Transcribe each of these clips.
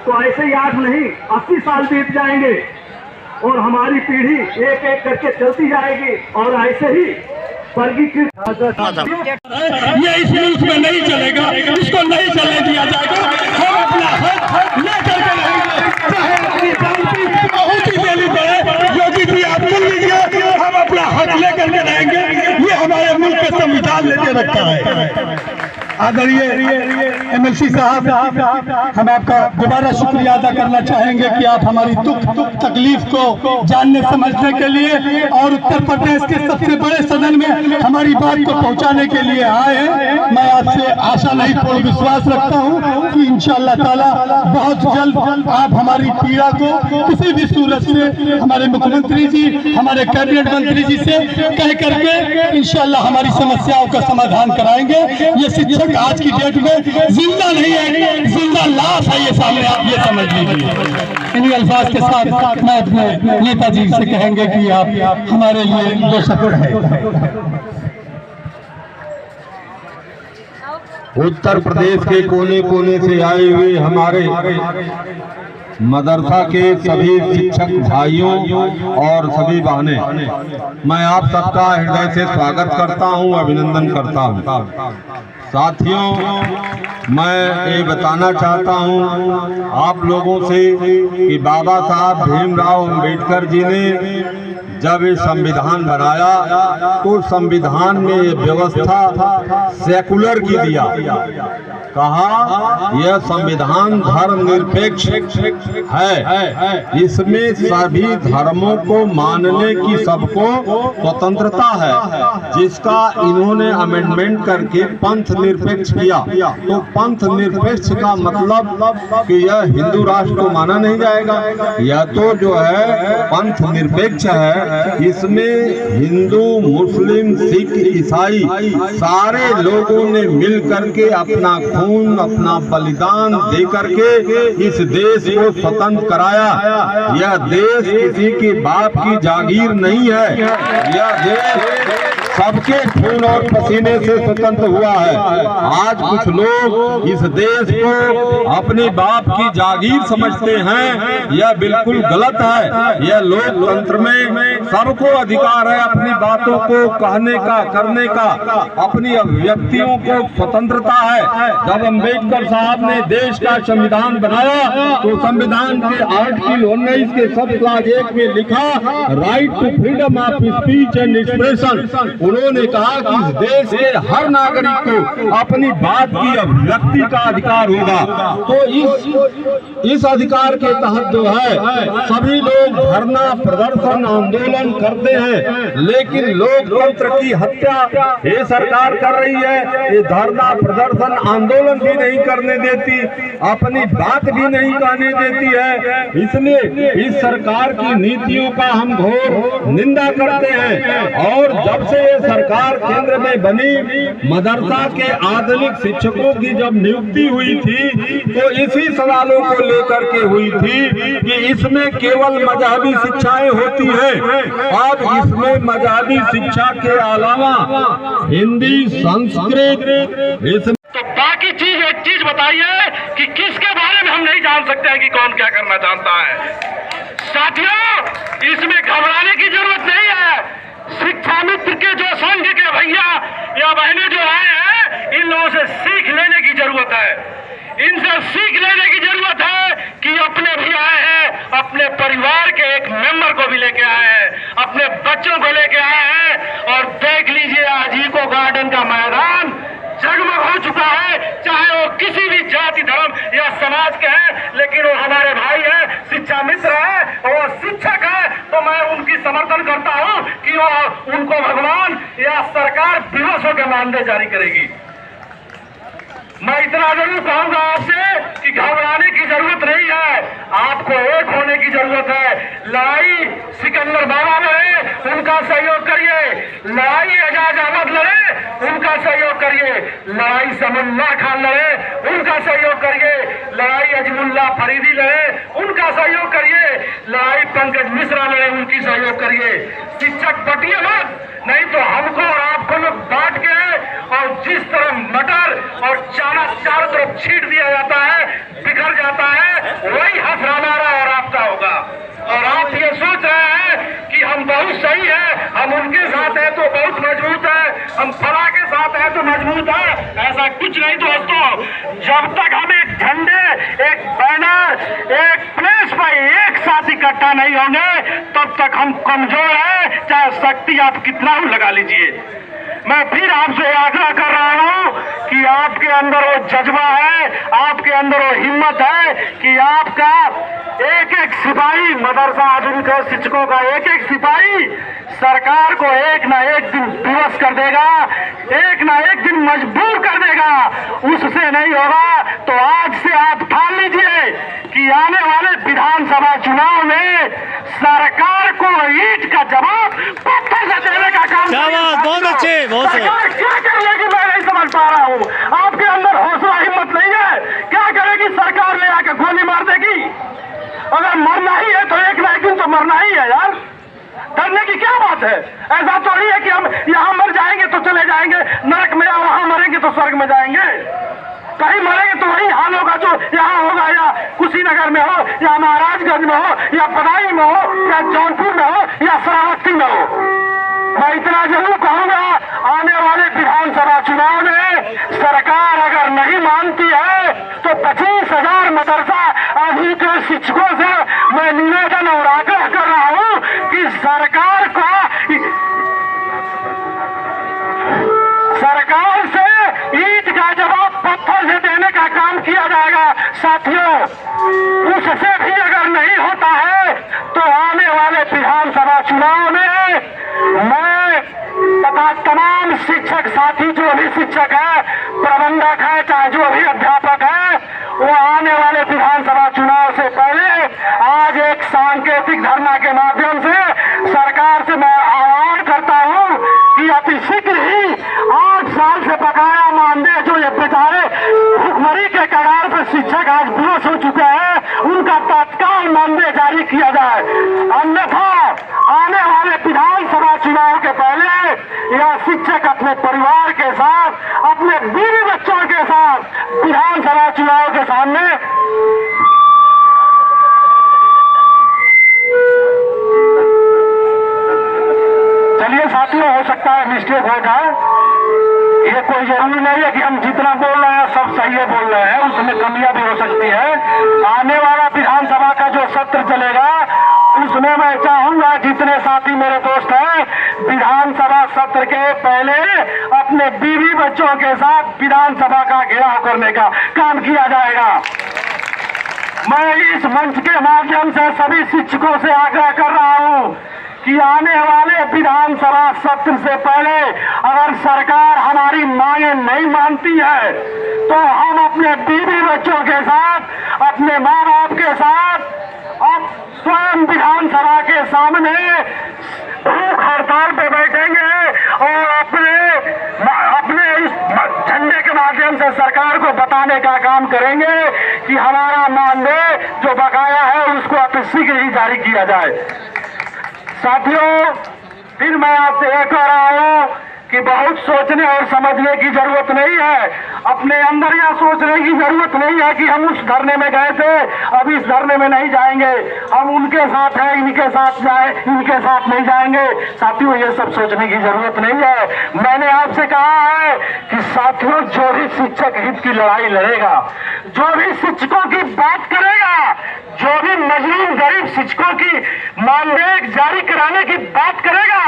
तो ऐसे ही 8 नहीं 80 साल बीत जाएंगे और हमारी पीढ़ी एक एक करके चलती जाएगी और ऐसे ही ये इस मुल्क में नहीं चलेगा, इसको नहीं चलने दिया जाएगा। हम अपना हक लेकर के रहेंगे, चाहे अपनी जान की आहुति देनी पड़े। योगी जी आप सुन लीजिए, हम अपना हक लेकर के रहेंगे। ये हमारे मुल्क का संविधान लेके रखा है। आदरणीय MLC साहब, हम आपका दोबारा शुक्रिया अदा करना चाहेंगे कि आप हमारी दुख तकलीफ को जानने समझने के लिए और उत्तर प्रदेश के सबसे बड़े सदन में हमारी बात को पहुंचाने के लिए आए हैं। मैं आपसे आशा नहीं पूर्ण विश्वास रखता हूं कि इंशाअल्लाह ताला बहुत जल्द आप हमारी पीड़ा को किसी भी सूरत से हमारे मुख्यमंत्री जी, हमारे कैबिनेट मंत्री जी से कह करके इंशाअल्लाह हमारी समस्याओं का समाधान कराएंगे। ये शिक्षक आज की डेट में जिंदा नहीं है, जिंदा लाश है ये सामने, आप ये समझ लीजिए। इन्हीं अल्फाज के साथ मैं अपने नेताजी से कहेंगे कि आप हमारे लिए बेशक है। उत्तर प्रदेश के कोने कोने से आए हुए हमारे मदरसा के सभी शिक्षक भाइयों और सभी बहनें, मैं आप सबका हृदय से स्वागत करता हूं, अभिनंदन करता हूं। साथियों, मैं ये बताना चाहता हूं आप लोगों से कि बाबा साहब भीमराव अंबेडकर जी ने जब ये संविधान बनाया तो संविधान में ये व्यवस्था सेकुलर की दिया। कहा यह संविधान धर्मनिरपेक्ष है, इसमें सभी धर्मों को मानने की सबको स्वतंत्रता है, जिसका इन्होंने अमेंडमेंट करके पंथ निरपेक्ष किया। तो पंथ निरपेक्ष का मतलब कि यह हिंदू राष्ट्र को माना नहीं जाएगा। यह तो जो है पंथ निरपेक्ष है, इसमें हिंदू, मुस्लिम, सिख, ईसाई सारे लोगों ने मिल करके अपना खून, अपना बलिदान दे करके इस देश को स्वतंत्र कराया। यह देश किसी के बाप की जागीर नहीं है, यह देश सबके खून और पसीने से स्वतंत्र हुआ है। आज कुछ लोग इस देश को अपने बाप की जागीर समझते हैं, यह बिल्कुल गलत है। यह लोकतंत्र में सबको अधिकार है अपनी बातों को कहने का, करने का, अपनी अभिव्यक्तियों को स्वतंत्रता है। जब अम्बेडकर साहब ने देश का संविधान बनाया तो संविधान के आर्टिकल 19 के सब क्लास 1 में लिखा right to freedom of speech and expression. उन्होंने कहा कि इस देश के हर नागरिक को अपनी बात की अभिव्यक्ति का अधिकार होगा। तो इस अधिकार के तहत जो है सभी लोग धरना, प्रदर्शन, आंदोलन करते हैं, लेकिन लोकतंत्र की हत्या ये सरकार कर रही है। ये धरना, प्रदर्शन, आंदोलन भी नहीं करने देती, अपनी बात भी नहीं कहने देती है। इसलिए इस सरकार की नीतियों का हम घोर निंदा करते हैं। और जब से ये सरकार केंद्र में बनी, मदरसा के आधुनिक शिक्षकों की जब नियुक्ति हुई थी तो इसी सवालों को लेकर के हुई थी कि इसमें केवल मजहबी शिक्षाएं होती हैं। अब इसमें मजहबी शिक्षा के अलावा हिंदी, संस्कृत, तो बाकी चीज एक चीज बताइए कि किसके बारे में हम नहीं जान सकते हैं कि कौन क्या करना चाहता है। साथियों, इसमें घबराने की जरूरत नहीं है। शिक्षा मित्र के जो संघ के भैया या बहनें जो आए हैं, इन लोगों से सीख लेने की जरूरत है। इनसे सीख लेने की जरूरत है कि अपने भी आए हैं, अपने परिवार के एक मेंबर को भी लेके आए हैं, अपने बच्चों को लेके आए हैं। और देख लीजिए आज इको गार्डन का मैदान जगमग हो चुका है, चाहे वो किसी भी जाति, धर्म या समाज के हैं, लेकिन वो हमारे भाई हैं, शिक्षा मित्र है, वो शिक्षक है। तो मैं उनकी समर्थन करता हूं कि वो उनको भगवान या सरकार दिवस होकर मानदेय जारी करेगी। मैं इतना जरूर कहूंगा आपसे कि घबराने की जरूरत नहीं है, आपको एक होने की जरूरत है। लड़ाई सिकंदर बाबा लड़े, उनका सहयोग करिए। लड़ाई एजाज अहमद लड़े, उनका सहयोग करिए। लड़ाई समुल्लाह खान लड़े, उनका सहयोग करिए। लड़ाई अजमुल्ला फरीदी लड़े, उनका सहयोग करिए। लड़ाई पंकज मिश्रा लड़े, उनकी सहयोग करिए। शिक्षक बटिए मत, नहीं तो हमको और आपको लोग बांट के और जिस तरह मटर और चारा चारों तरफ छीट दिया जाता है, बिखर जाता है, वही हमारा और आपका होगा। और आप ये सोच रहे हैं कि हम बहुत सही है, हम उनके साथ हैं तो बहुत मजबूत है, हम फला के साथ हैं तो मजबूत है, ऐसा कुछ नहीं दोस्तों। जब तक हम एक झंडे, एक बैनर, एक प्लेस पर एक साथ इकट्ठा नहीं होंगे तब तक हम कमजोर हैं, चाहे शक्ति आप कितना भी लगा लीजिए। मैं फिर आपसे आग्रह कर रहा हूं कि आपके अंदर वो जज्बा है, आपके अंदर वो हिम्मत है कि आपका एक एक सिपाही, मदरसा आधुनिक शिक्षकों का एक एक सिपाही सरकार को एक ना एक दिन विवश कर देगा, एक ना एक दिन मजबूर कर देगा। उससे नहीं होगा तो आज से आप ठान लीजिए कि आने वाले विधानसभा चुनाव में सरकार को ईंट का जवाब पत्थर से देने का काम। बहुत अच्छे, बहुत सरकार क्या कर लेगी मैं नहीं समझ पा रहा हूँ। आपके अंदर हौसला हिम्मत नहीं है, क्या करेगी सरकार? ले आकर गोली मार देगी। अगर मरना ही है तो एक ना एक दिन तो मरना ही है यार, डरने की क्या बात है? ऐसा तो नहीं है कि हम यहाँ मर जाएंगे तो चले जाएंगे नरक में, और वहां मरेंगे तो स्वर्ग में जाएंगे। कहीं मरेंगे तो वही हाल होगा जो यहाँ होगा, या कुशीनगर में हो, या महाराजगंज में हो, या बदायूं में हो, या जौनपुर में हो, या श्रावस्ती में हो। मैं इतना जरूर कहूंगा, आने वाले विधानसभा चुनाव में सरकार अगर नहीं मानती है तो 25,000 मदरसा आधुनिक शिक्षकों से मैं निवेदन और आग्रह कर रहा हूं कि सरकार से ईंट का जवाब पत्थर से देने का काम किया जाएगा। साथियों, उससे भी अगर नहीं होता है तो आने वाले विधानसभा चुनाव में मैं तथा तमाम शिक्षक साथी, जो भी शिक्षक है, प्रबंधक है, चाहे जो भी अध्यापक है, वो आने वाले विधानसभा चुनाव से पहले आज एक सांकेतिक धरना के माध्यम से सरकार से मैं आह्वान करता हूं कि अति शीघ्र ही 8 साल से बकाया मानदेय जो ये बेचारे भुखमरी के कगार पर शिक्षक आज बेहोश हो चुके हैं, उनका तत्काल मानदेय जारी किया जाए। अन्यथा आने वाले विधानसभा चुनाव के पहले यह शिक्षक अपने परिवार के साथ, अपने बीवी बच्चों के साथ विधानसभा चुनाव के सामने चलिए साथियों, हो सकता है मिस्टेक हो जाए, ये कोई जरूरी नहीं है कि हम जितना बोल रहे हैं सब सही है बोल रहे हैं, उसमें कमियां भी हो सकती है। आने वाला विधानसभा का जो सत्र चलेगा उसमें मैं चाहूंगा जितने साथी मेरे दोस्त हैं, विधानसभा सत्र के पहले अपने बीवी बच्चों के साथ विधानसभा का घेराव करने का काम किया जाएगा। मैं इस मंच के माध्यम से सभी शिक्षकों से आग्रह कर रहा हूं कि आने वाले विधानसभा सत्र से पहले अगर सरकार हमारी मांगे नहीं मानती है तो हम अपने बीवी बच्चों के साथ, अपने माँ बाप के साथ अब स्वयं विधानसभा के सामने भूख हड़ताल पे बैठेंगे और अपने इस झंडे के माध्यम से सरकार को बताने का काम करेंगे कि हमारा मानदेय जो बकाया है उसको अति शीघ्र ही जारी किया जाए। साथियों, फिर मैं आपसे यह कह रहा हूं कि बहुत सोचने और समझने की जरूरत नहीं है। अपने अंदर यह सोचने की जरूरत नहीं है कि हम उस धरने में गए थे, अब इस धरने में नहीं जाएंगे, हम उनके साथ हैं, इनके साथ जाए, इनके साथ नहीं जाएंगे। साथियों, ये सब सोचने की जरूरत नहीं है। मैंने आपसे कहा है कि साथियों, जो भी शिक्षक हित की लड़ाई लड़ेगा, जो भी शिक्षकों की बात करेगा, जो भी मजलूम गरीब शिक्षकों की मानदेय जारी कराने की बात करेगा,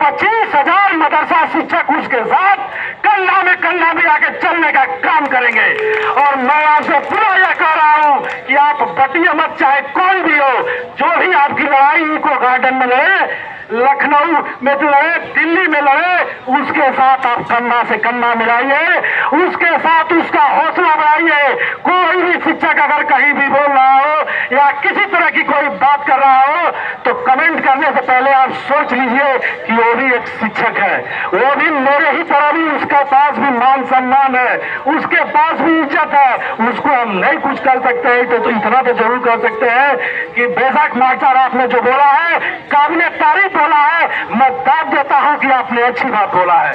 25,000 मदरसा शिक्षक उसके साथ कंधा में कंधा मिला के चलने का काम करेंगे। और मैं आपसे पूरा यह कह रहा हूं कि आप बटिया मत, चाहे कोई भी हो, जो भी आपकी लड़ाई इको गार्डन में लड़े, लखनऊ में लड़े, दिल्ली में लड़े, उसके साथ आप कंधा से कंधा मिलाइए, उसके साथ उसका हौसला बढ़ाइए। कोई भी शिक्षक अगर कहीं भी बोल रहा हो या किसी तरह की कोई बात कर रहा हो तो कमेंट करने से पहले आप सोच लीजिए कि वो भी एक शिक्षक है, वो भी मेरे ही तरह भी, उसके पास भी मान सम्मान है, उसके पास भी इज्जत है। उसको हम नहीं कुछ कर सकते हैं तो इतना तो जरूर कर सकते हैं कि बेशक मास्टर आपने जो बोला है काबिल तारीफ बोला है, मैं दाद देता हूं कि आपने अच्छी बात बोला है।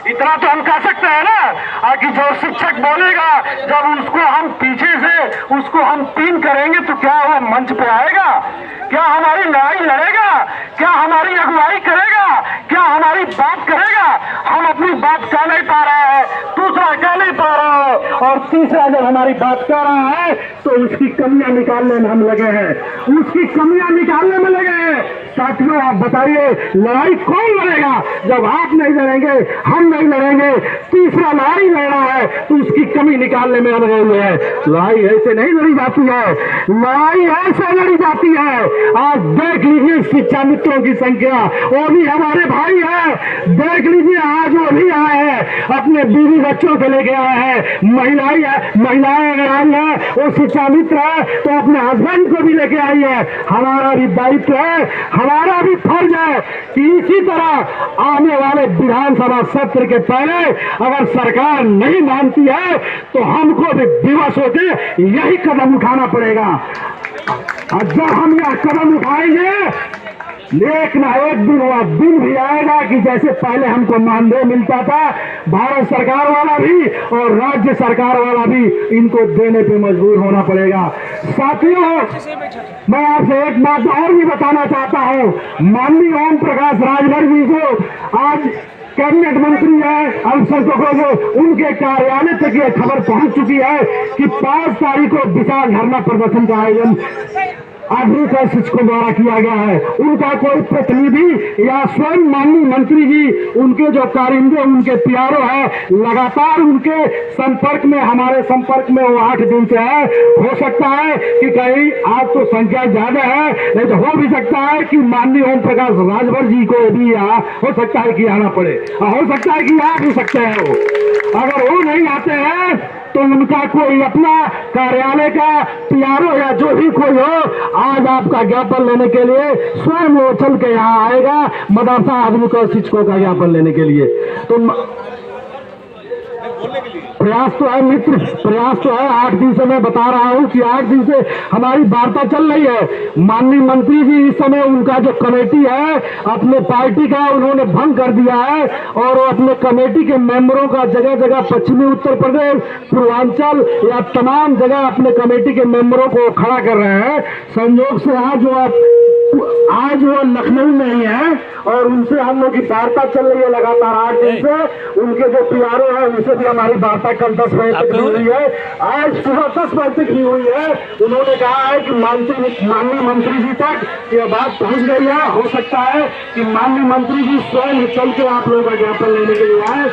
इतना तो हम कह सकते हैं ना कि जो शिक्षक बोलेगा जब उसको हम पीछे से उसको हम पिन करेंगे तो क्या वो मंच पे आएगा? क्या हमारी लड़ाई लड़ेगा? क्या हमारी अगुवाई करेगा? क्या हमारी बात करेगा? हम अपनी बात कह नहीं पा रहे हैं, दूसरा कह नहीं पा रहा है, और तीसरा जब हमारी बात कर रहा है तो उसकी कमियां निकालने में हम लगे हैं, उसकी कमियां निकालने में लगे हैं। साथियों आप बताइए लड़ाई कौन लड़ेगा? जब आप नहीं लड़ेंगे, हम नहीं लड़ेंगे, तीसरा लड़ाई लड़ रहा है तो उसकी कमी निकालने में लगे हुए हैं। लड़ाई ऐसे नहीं लड़ी जाती है, लड़ाई ऐसे लड़ी जाती है। आज देख लीजिए शिक्षा मित्रों की संख्या, वो भी हमारे भाई है। देख लीजिए आज वो भी आए हैं, अपने बीवी बच्चों को लेके आए हैं। महिलाएं अगर आई है, वो शिक्षा मित्र है तो अपने हस्बैंड को भी लेके आई है। हमारा भी दायित्व है, हमारा भी फर्ज है कि इसी तरह आने वाले विधानसभा सत्र के पहले अगर सरकार नहीं मानती है तो हमको भी विवश होकर यही कदम उठाना पड़ेगा। और जब हम यह कदम उठाएंगे एक ना एक दिन वह दिन भी आएगा कि जैसे पहले हमको मानदेय मिलता था, भारत सरकार वाला भी और राज्य सरकार वाला भी इनको देने पे मजबूर होना पड़ेगा। साथियों मैं आपसे एक बात और भी बताना चाहता हूँ, माननीय ओम प्रकाश राजभर जी को आज कैबिनेट मंत्री है, अल्पसंख्यकों को उनके कार्यालय तक यह खबर पहुंच चुकी है कि 5 तारीख को विशाल धरना प्रदर्शन का आयोजन आधुनिक शिक्षकों द्वारा किया गया है। उनका कोई प्रतिनिधि या स्वयं माननीय मंत्री जी उनके जो कारिंदे उनके प्यारो है लगातार उनके संपर्क में, हमारे संपर्क में वो 8 दिन से है। हो सकता है कि कहीं आज तो संख्या ज्यादा है, नहीं तो हो भी सकता है कि माननीय ओम प्रकाश राजभर जी को भी हो सकता है कि आना पड़े, हो सकता है कि आ भी सकते हैं वो। अगर वो नहीं आते हैं तो उनका कोई अपना कार्यालय का पीआरओ या जो भी कोई हो आज आपका ज्ञापन लेने के लिए स्वयं वो चल के यहाँ आएगा मदरसा आधुनिक और शिक्षकों का ज्ञापन लेने के लिए। तो प्रयास तो है मित्र, प्रयास तो है। 8 दिन से मैं बता रहा हूँ कि 8 दिन से हमारी वार्ता चल रही है। माननीय मंत्री जी इस समय उनका जो कमेटी है अपने पार्टी का उन्होंने भंग कर दिया है और वो अपने कमेटी के मेंबरों का जगह जगह पश्चिमी उत्तर प्रदेश, पूर्वांचल या तमाम जगह अपने कमेटी के मेंबरों को खड़ा कर रहे हैं। संयोग से आज वो लखनऊ में ही है और उनसे हम लोग की वार्ता चल रही है लगातार 8 दिन से। उनके जो पीआरओ है उनसे भी हमारी वार्ता कल 10 बजे तक हुई है, आज सुबह 10 बजे तक भी हुई है। उन्होंने कहा है कि माननीय मंत्री जी तक ये बात पहुंच गई है। हो सकता है कि माननीय मंत्री जी स्वयं चल के आप लोगों का ज्ञापन लेने के लिए आए।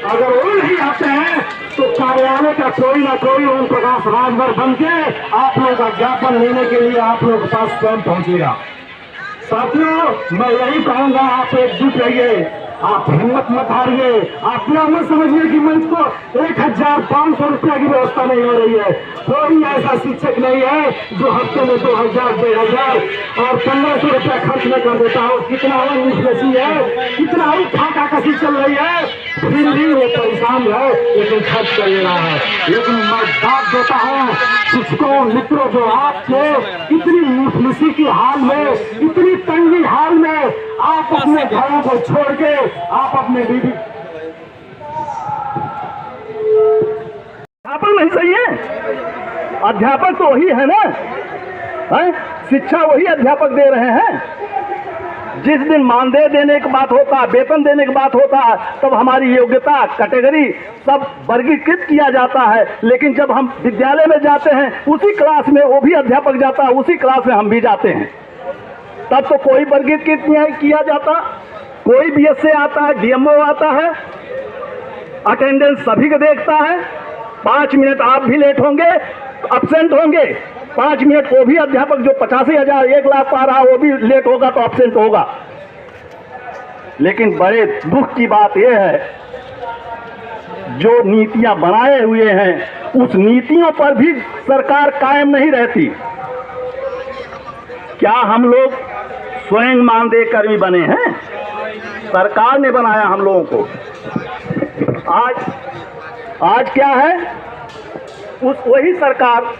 अगर वो नहीं आते हैं तो कार्यालय का कोई ना कोई ओम प्रकाश राजभर बन के आप लोगों का ज्ञापन लेने के लिए आप लोगों के पास स्वयं पहुंचेगा। साथियों मैं यही कहूंगा, आप एकजुट रहिए, आप हिम्मत मत हारिए। आप यह मत समझिए कि मुझको 1500 रुपया की व्यवस्था नहीं हो रही है। कोई ऐसा शिक्षक नहीं है जो हफ्ते में 2000, 2000 और 1500 रुपया खर्च न कर देता हो। कितना वो निष्कसी है, कितना वो फाका कसी चल रही है, फिर भी वो परेशान है लेकिन खर्च कर रहा है। लेकिन मैं दाद देता हूँ शिक्षकों मित्रों, जो आपके इतनी मुफलिसी की हाल में, इतनी तंगी हाल में आप अपने घरों को छोड़ के आप अपने बीवी अध्यापक नहीं सही है, अध्यापक तो वही है ना, है? शिक्षा वही अध्यापक दे रहे हैं। जिस दिन मानदेय देने की बात होता, वेतन देने की बात होता है तब हमारी योग्यता कैटेगरी सब वर्गीकृत किया जाता है। लेकिन जब हम विद्यालय में जाते हैं उसी क्लास में वो भी अध्यापक जाता है, उसी क्लास में हम भी जाते हैं, तब तो कोई वर्गीकृत नहीं किया जाता। कोई बीएसए आता है, डीएमओ आता है, अटेंडेंस सभी को देखता है। 5 मिनट आप भी लेट होंगे अब्सेंट होंगे, 5 मिनट वो भी अध्यापक जो 85,000 1 लाख पा रहा वो भी लेट होगा तो अब्सेंट होगा। लेकिन बड़े दुख की बात यह है जो नीतियां बनाए हुए हैं उस नीतियों पर भी सरकार कायम नहीं रहती। क्या हम लोग स्वयं मानदेय कर्मी बने हैं? सरकार ने बनाया हम लोगों को। आज क्या है, वही सरकार